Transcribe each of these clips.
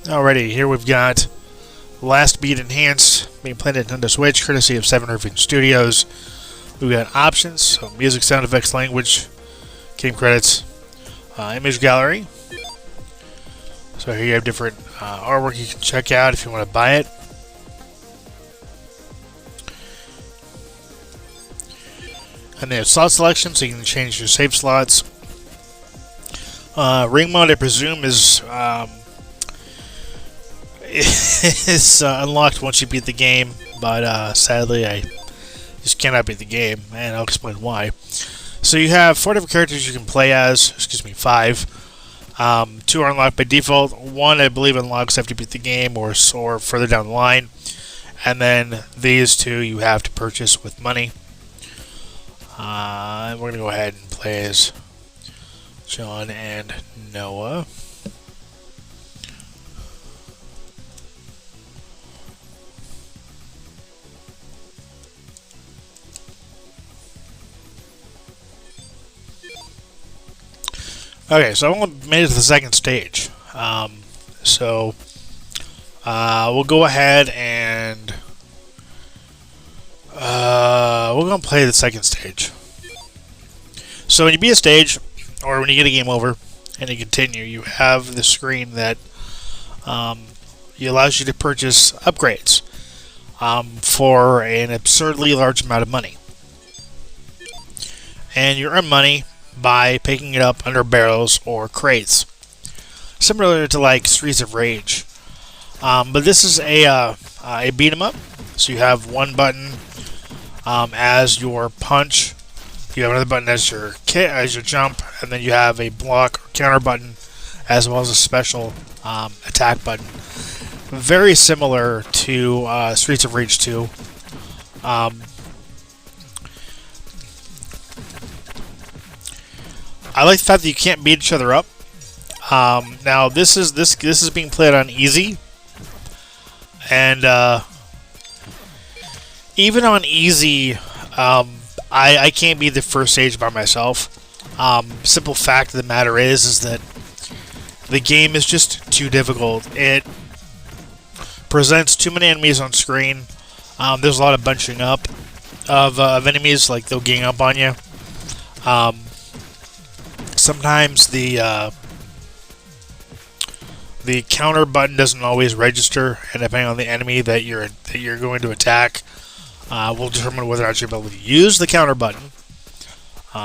Alrighty, here we've got Last Beat Enhanced being played at Nintendo Switch, courtesy of 7 Review Studios. We've got options, so music, sound effects, language, game credits, image gallery. So here you have different artwork you can check out if you want to buy it. And there's slot selection, so you can change your save slots. Ring mode, I presume, is unlocked once you beat the game, but sadly I just cannot beat the game, and I'll explain why. So you have 4 different characters you can play as, 5. 2 are unlocked by default. 1, I believe, unlocks after you beat the game or further down the line. And then these 2 you have to purchase with money. We're going to go ahead and play as John and Noah. Okay, so I only made it to the second stage. We'll go ahead and we're going to play the second stage. So when you beat a stage, or when you get a game over, and you continue, you have the screen that allows you to purchase upgrades for an absurdly large amount of money. And you earn money by picking it up under barrels or crates, similar to like Streets of Rage. But this is a beat 'em up. So you have one button as your punch, you have another button as your jump, and then you have a block or counter button, as well as a special attack button. Very similar to Streets of Rage 2. I like the fact that you can't beat each other up. Now this is being played on easy, and even on easy, I can't beat the first stage by myself. Simple fact of the matter is that the game is just too difficult. It presents too many enemies on screen. There's a lot of bunching up of enemies, like they'll gang up on you. Sometimes the counter button doesn't always register, and depending on the enemy that you're going to attack, will determine whether or not you're able to use the counter button.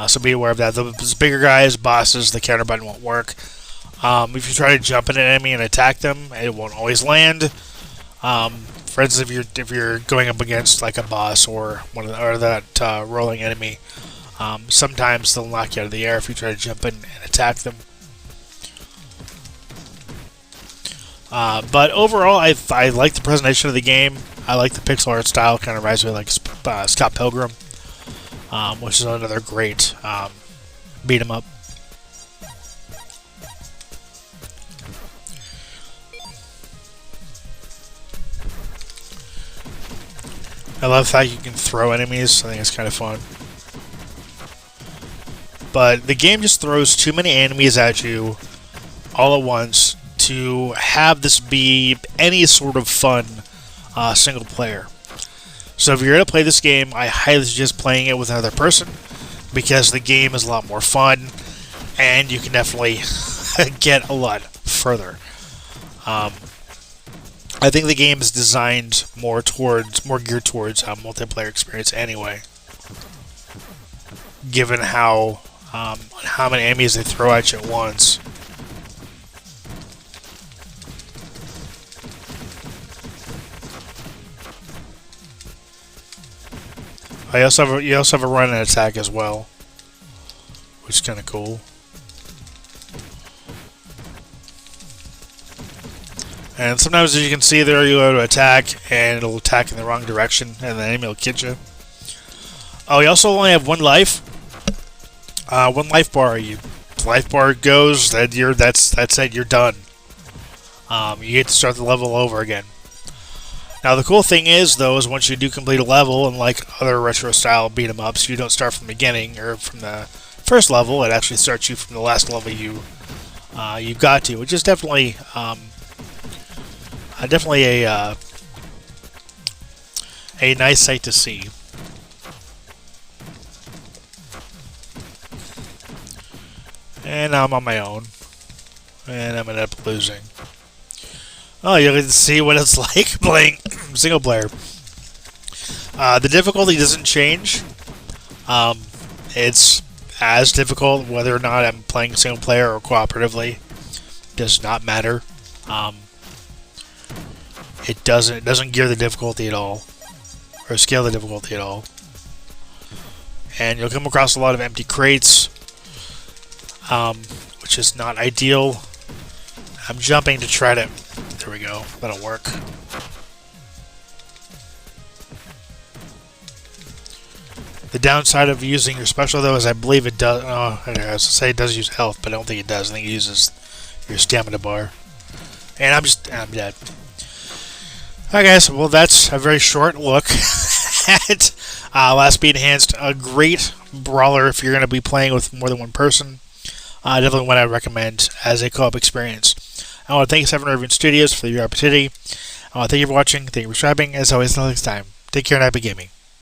So be aware of that. Those bigger guys, bosses, the counter button won't work. If you try to jump at an enemy and attack them, it won't always land. For instance, if you're going up against like a boss or that rolling enemy. Sometimes they'll knock you out of the air if you try to jump in and attack them. But overall, I like the presentation of the game. I like the pixel art style. Kind of reminds me of like Scott Pilgrim, which is another great beat 'em up. I love the fact you can throw enemies. I think it's kind of fun. But the game just throws too many enemies at you all at once to have this be any sort of fun single player. So if you're going to play this game, I highly suggest playing it with another person, because the game is a lot more fun and you can definitely get a lot further. I think the game is designed more geared towards multiplayer experience anyway, given how many enemies they throw at you at once. You also have a run and attack as well, which is kind of cool. And sometimes, as you can see there, you go to attack, and it'll attack in the wrong direction, and the enemy will get you. Oh, you also only have one life. One life bar. Life bar goes, that's it. You're done. You get to start the level over again. Now the cool thing is, though, is once you do complete a level, unlike other retro style beat 'em ups, you don't start from the beginning or from the first level. It actually starts you from the last level you got to, which is definitely Definitely a nice sight to see. And now I'm on my own. And I'm going to end up losing. Oh, you can see what it's like playing single player. The difficulty doesn't change. It's as difficult whether or not I'm playing single player or cooperatively. Does not matter. It doesn't gear the difficulty at all, or scale the difficulty at all. And you'll come across a lot of empty crates, which is not ideal. I'm jumping to try to... There we go. That'll work. The downside of using your special, though, is I believe it does... Oh, I was going to say it does use health, but I don't think it does. I think it uses your stamina bar. And I'm dead. Alright, guys. Well, that's a very short look at Last Speed Enhanced. A great brawler if you're going to be playing with more than one person. Definitely one I recommend as a co-op experience. I want to thank 7raven Studios for the opportunity. I want to thank you for watching. Thank you for subscribing. As always, until next time, take care and happy gaming.